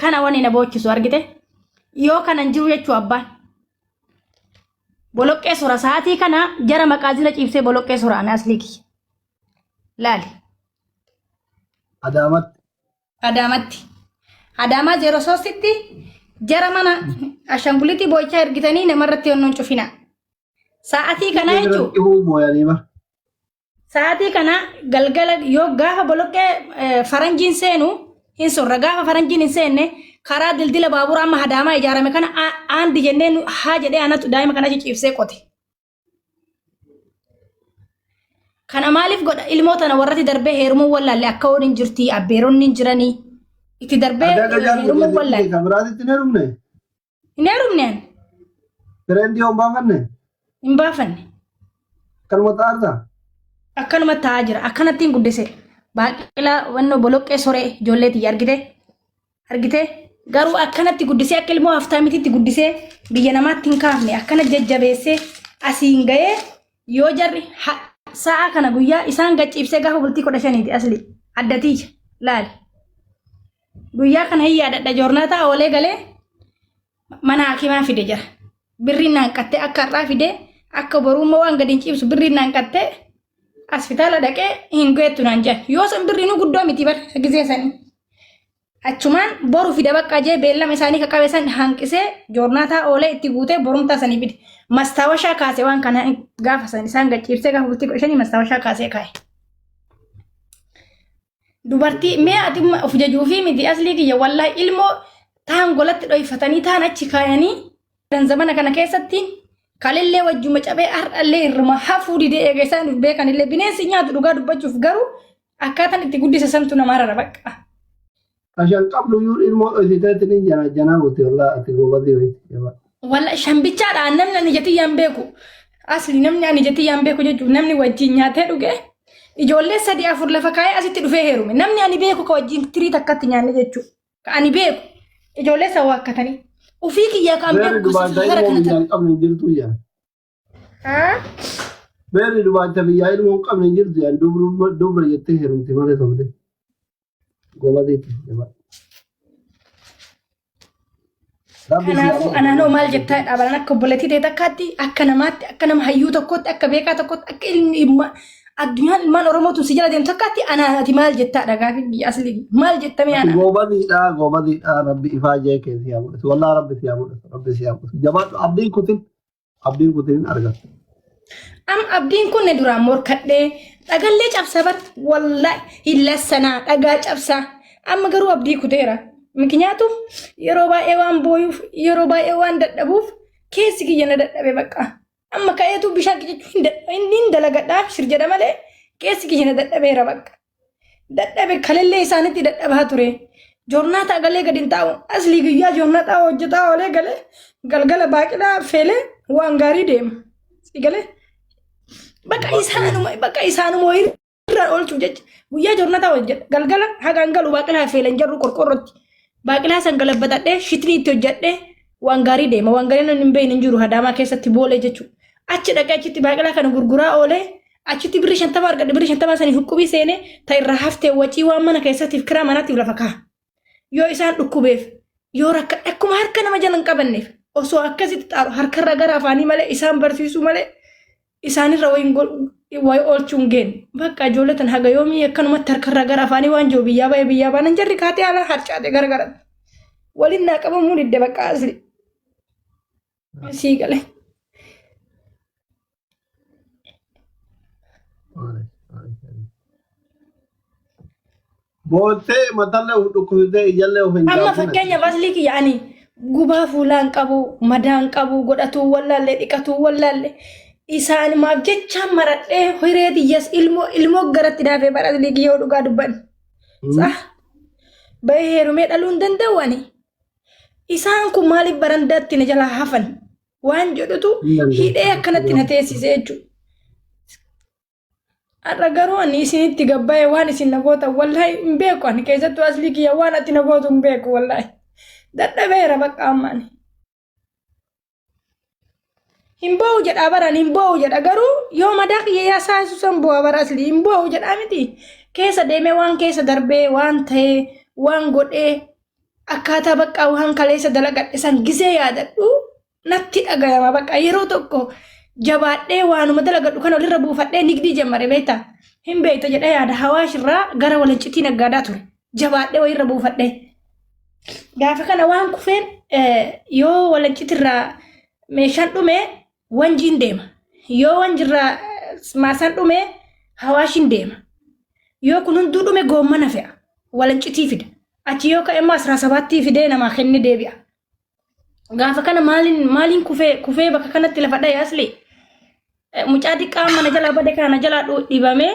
kana wani na boochisu argite yoo kanan jiru jechuu abbaan boloqqee sura sa'aatii kana jara maqaazila ciibsee boloqqee sura ana asliiki laali Adaamatti Adaamaa 03tti jara mana ashanguliti boocha ergitanii namarratti onnoon cufina sa'aatii kana jechuudha sa'aatii kana galgala yoo gaafa boloqqee faranjiin seenu hin surra gaafa faranjiin hin seenne karaa dildila baaburaa amma Adaamaa ijaarame kana aandi jenneen haa jedhee anatu daa'ima kana ciibsee qote kana maaliif godha ilmoota na warratti darbee heerumuu wallaalle akka waliin jirtii abbeeronni jiranii itti darbee heerumuu wallaalle kamraatitti hin heerumne Trendi on baafanne hin baafanne kanuma taarta akkanuma taa'aa jira akkanattiin guddise baaqilaa wannoo boloqqee soree ijoolleetii argite garuu akkanatti guddisee akka ilmoo haftaamititti guddisee biyya namaatti hin kaafne akkana jajjabeessee asiin ga'ee yoo jarri sa'a kana guyyaa isaan gaciibsee gaafa bultii 15 asli addatiija laali guyyaa kana hin yaadadha joornaataa oolee galee mana hakimaa fide jira birriin naan qattee akka har'aa fide akka boruummaa waan gadi hin ciibsu birriin naan qattee asfitaala dhaqee hin geettu naan jedhe yoo san birriinuu guddoo miti bar gizeessanii achumaan boru fide bakka jee beellama isaanii qaqqabe san hanqisee joornaataa oolee itti guutee borumtaa sanii fide mastaawashaa kaasee waan kana gaafa san isaan gaciibsee gaafa bultii 15 mastaawashaa kaasee kaa'e dubartii mee ati of jajuu fi miti aslii kiyya wallaahi ilmoo taan golatti dhoyfatanii taan achi kaayanii zamana kana keessatti kalillee wajjuma cabee har'allee irruma hafuu didee eega isaan beekanillee bineensi nyaatu dhugaa dubbachuuf garuu akkaataan itti guddisa santu namaa rara bakka. Ashan qablu yuu ilmoo dhoysiteetti ni janaa goote wallaa ati goobadii wayti. Walla shambichaadha namni ani jatiyyaan beeku asli namni ani jatiyyaan beeku jechuun namni wajjin nyaatee dhuge ijoollee 3-4 lafa kaayee asitti dhufee heerume namni ani beeku ka wajjin tirii takkatti nyaanne jechuudha ka ani beeku ijoollee sawa akkatanii ufii kiyyaa kan beeku gosa gara kanatti qabne jirtu yaa beerri dubaata biyyaa ilmoo qabne jirtu yaa dubra jettee heerumti malee ta'ude gobadeetti jabaa. Kanaafuu anaanoo maal jettaa dhaabalan akka obboleettii ta'e takkaatti akka namaatti akka nama hayyuu tokkotti akka beekaa tokkotti akka ilmi addunyaan ilmaan oromootu si jala deemtu takkaatti anaati maal jettaa dhagaa fi biyya aslii maal jettamee ana. Goobadiidha rabbi ifaa jee keessi yaa mul'atu wallaa rabbi si yaa mul'atu rabbi si yaa mul'atu jabaadhu abdiin kutin argatu. Abdiin kun ne duraan morkadhee dhagallee cabsa bar wallaahi hin lassanaa dhagaa cabsa amma garuu abdii kuteera. Miknyaatu yeroo baay'ee waan booyuuf yeroo baay'ee waan dadhabuuf keessi kiyya na dadhabe bakka amma ka'eetu bishaan jechuun inni dalagadhaaf shirjedha malee keessi kiyya na dadhabeera bakka dadhabe kalillee isaanitti dadhabaa ture joornaata galee gadi hin taa'u aslii guyyaa joornaata hojjetaa oolee galee galgala baaqilaa feelee waan gaarii deema galee bakka isaanuma irra oolchuu jecha guyyaa joornaata hojjedha galgala hagaan galu baaqilaa feeleen jarru qorqorrotti. Baaqilaa san galabbatadhee shitni itti hojjedhee waan gaarii deema waan gaarii nan hin beeyin hin jiru Adaamaa keessatti boolee jechuudha. Achi dhaqee achitti baaqilaa kana gurguraa oolee achitti birrii 50 argadhe birrii 50 sanii huccubii seenee ta irraa haftee wacii waan mana keessattiif kiraa manaatiif lafa kaa'a. Yoo isaan dhukkubeef yoo rakka akkuma harka nama jala hin qabanneef osoo akkasitti xaaru harkarra gara afaanii malee isaan barsiisuu malee isaanirra wayi oolchuun geen bakka ijoolletan haga yoomii akkanumatti harkarra gara afaanii waan jiru biyyaa baanan jarri kaatee haala harcaate garagaratti waliin naa qabamuu didde bakka asli sii gale. Boottee matallee dhukkubsitee ijallee of hin amma fakkeenyaaf aslii kiyyaanii gubaa fuulaan qabu madaan qabu godhatuu wallaallee dhiqatuu wallaallee. Isaan maaf jecha maradhee horeeti yes ilmoo garatti daafee baras liigii yoo dhugaa dubban. Bahee heerumee dhaluu hin danda'ani. Isaan kun maaliif barandaatti na jalaa hafan waan jedhutu hidhee akkanatti na teessise jechuudha. Har'a garuu ani isinitti gabbaa'ee waan isin na gootan wallaahi hin beeku ani keessattuu aslii kiyya waan ati na gootu hin beeku wallaahi. Dadhabeera bakka ammaani. Himbo'u jedha baran himbo'u jedha garuu yoo madaa kiyya yaasaa susan bu'aa bara aslii himbo'u jedha miti keessa deemee waan keessa darbee waan ta'ee waan godhee akkaataa bakka waan kaleessa dalagadhe san gisee yaadadhu natti dhagayama bakka yeroo tokko jabaadhee waanuma dalagadhu kan olirra buufadhee nigdii jammare beektaa hin beekta jedhee yaada hawaashirraa gara walancitii naggaadaa ture jabaadhee wayirra buufadhee gaafa kana waan kufeen yoo walancitirraa meeshaan dhume wanjiin deema yoo wanjirraa maasaan dhume hawaashin deema yoo kun hunduu dhume goommana fe'a walancitii fida achi yoo ka'e immoo 17 fidee namaa kenni deebi'a gaafa kana maaliin kufee bakka kanatti lafa dha'e asli mucaa xiqqaa mana jalaa bade kana jalaa dhibamee